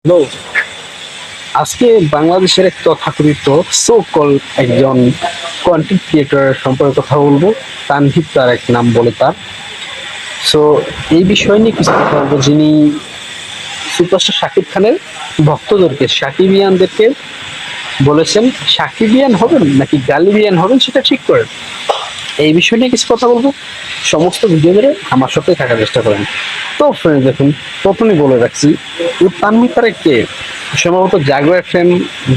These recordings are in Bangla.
হ্যালো, আজকে বাংলাদেশের এক তথাকথিত সো কল একজন কন্টেন্ট ক্রিয়েটরের সম্পর্কে কথা বলবো। তানভীর তারেক নাম বলে তার। সো এই বিষয় নিয়ে কিছু কথা বলবো, যিনি সুপারস্টার শাকিব খানের ভক্তদেরকে, সাকিবিয়ানদেরকে বলেছেন সাকিবিয়ান হবেন নাকি গালিবিয়ান হবেন সেটা ঠিক করেন। এই বিষয় নিয়ে কিছু কথা বলবো। সমস্ত ভিডিও ধরে আমার সাথে থাকার চেষ্টা করেন। তো ফ্রেন্ড, দেখুন, প্রথমেই বলে রাখছি, এই তানভীর তারেককে সম্ভবত জাগো এফএম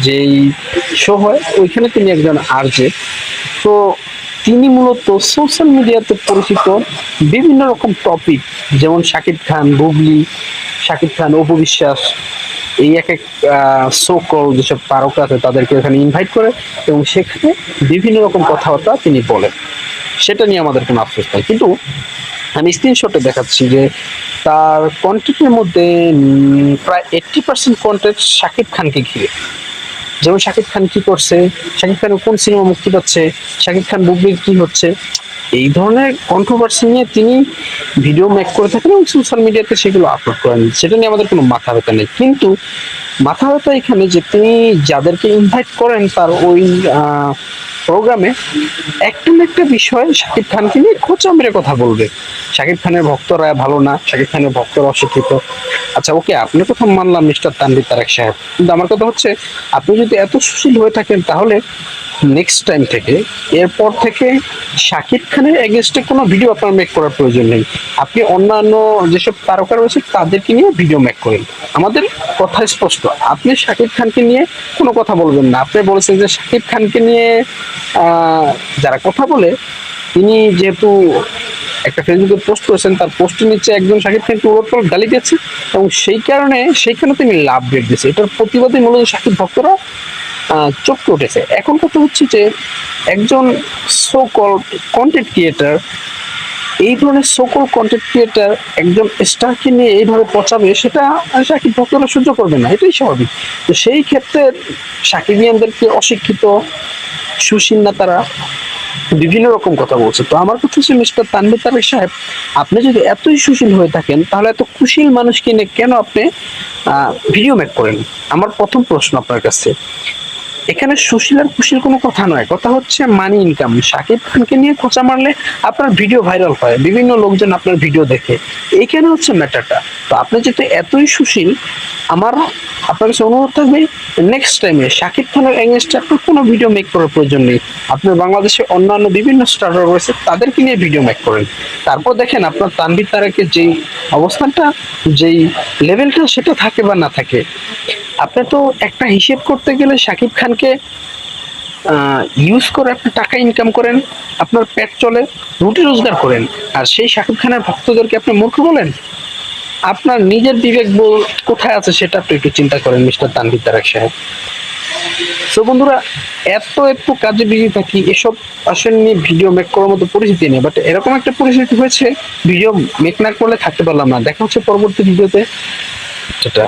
যেই শো হয় ওইখানে তিনি একজন আরজে। তো তিনি মূলত সোশ্যাল মিডিয়াতে পরিচিত বিভিন্ন রকম টপিক, যেমন শাকিব খান, বুবলি, শাকিব খান, অপু বিশ্বাস, এই এক এক শো কল যেসব তারকা আছে তাদেরকে এখানে ইনভাইট করে এবং সেখানে বিভিন্ন রকম কথাবার্তা তিনি বলেন। সেটা নিয়ে আমাদের কোনো আফসোস নাই, কিন্তু আমি স্ক্রিনশটে দেখাচ্ছি যে তার কন্টেন্টের মধ্যে প্রায় 80% কন্টেন্ট শাকিব খানকে ঘিরে। যেমন শাকিব খান কি করছে, শাকিব খানের কোন সিনেমা মুক্তি পাচ্ছে, শাকিব খান বুবলির কি হচ্ছে, এই ধরনের কন্ট্রোভার্সি নিয়ে তিনি ভিডিও মেক করে থাকেন এবং সোশ্যাল মিডিয়াতে সেগুলো আপলোড করেন। সেটা নিয়ে আমাদের কোনো মাথা ব্যথা নেই, কিন্তু মাথা ব্যথা এখানে যে তিনি যাদেরকে ইনভাইট করেন তার ওই প্রোগ্রামে একটা না একটা বিষয় শাকিব খানকে নিয়ে খোঁচা মেরে কথা বলবে। শাকিব খানের ভক্তরা ভালো না, শাকিব খানের ভক্তরা অশিক্ষিত। আচ্ছা, ওকে, আপনার কথা মানলাম মিস্টার তানভীর তারেক সাহেব, কিন্তু আমার কথা হচ্ছে, আপনি যদি এত সুশীল হয়ে থাকেন তাহলে নেক্সট টাইম থেকে, এরপর থেকে শাকিব খানের এগেনস্টে কোনো ভিডিও আপনার মেক করার প্রয়োজন নেই। আপনি অন্যান্য যেসব তারকা রয়েছে তাদেরকে নিয়ে ভিডিও মেক করেন। আমাদের কথা স্পষ্ট, আপনি শাকিব খানকে নিয়ে কোনো কথা বলবেন না। আপনি বলেছেন যে শাকিব খানকে নিয়ে যারা কথা বলে, তিনি যেহেতু একটা ফেসবুকে পোস্ট করেছেন, তার পোস্টের নিচে একজন শাকিব খানকে উলটপালট গালি দিয়েছে এবং সেই কারণে সেইখানে তিনি লাভ রেট দিয়েছে। এটার প্রতিবাদে মূলত শাকিব ভক্তরা চমকে উঠেছে। এখন কথা হচ্ছে যে একজন সো কল কন্টেন্ট ক্রিয়েটার, এই ধরনের সকল কন্টেন্ট ক্রিয়েটার একজন স্টারকে নিয়ে এইভাবে পচাবে, সেটা শাকিব ভক্তরা সহ্য করবে না, এটাই স্বাভাবিক। তো সেই ক্ষেত্রে সাকিবিয়ানদেরকে অশিক্ষিত, সুশীল না তারা বিভিন্ন রকম কথা বলছে। তো আমার কথা হচ্ছে, মিস্টার তানভীর তারেক সাহেব, আপনি যদি এতই সুশীল হয়ে থাকেন তাহলে এত কুশীল মানুষকে নিয়ে কেন আপনি ভিডিও মেক করেন? আমার প্রথম প্রশ্ন আপনার কাছে। এখানে সুশীল আর কুশীল কোনো কথা নয়, কথা হচ্ছে মানি ইনকাম। শাকিব খানকে নিয়ে খোঁচা মারলে আপনার ভিডিও ভাইরাল হয়, বিভিন্ন লোকজন আপনার ভিডিও দেখে, এইখানে হচ্ছে ম্যাটারটা। তো আপনি যেহেতু এতই সুশীল, আমার আপনার কাছে অনুরোধ থাকবে, নেক্সট টাইমে শাকিব খানের এগেনস্টে আপনার কোনো ভিডিও মেক করার প্রয়োজন নেই। আপনার বাংলাদেশে অন্যান্য বিভিন্ন স্টাররা রয়েছে তাদেরকে নিয়ে ভিডিও মেক করেন। তারপর দেখেন আপনার তানভীর তারেকের যেই অবস্থানটা, যেই লেভেলটা, সেটা থাকে বা না থাকে। আপনি তো একটা হিসেব করতে গেলে শাকিব খানকে ইউজ করে আপনি টাকা ইনকাম করেন, আপনার পেট চলে, রুটি রোজগার করেন, আর সেই শাকিব খানের ভক্তদেরকে আপনি মূর্খ বলেন? আপনার নিজের বিবেক কোথায় আছে সেটা আপনি একটু চিন্তা করেন, মিস্টার তানভীর তারেক সাহেব। তো বন্ধুরা, এত এত কাজে বিজি থাকি, এসব আসলে নিয়ে ভিডিও মেক করার মতো পরিস্থিতি নেই, বাট এরকম একটা পরিস্থিতি হয়েছে, ভিডিও মেক না করলে থাকতে পারলাম না। দেখা হচ্ছে পরবর্তী ভিডিওতে। সেটা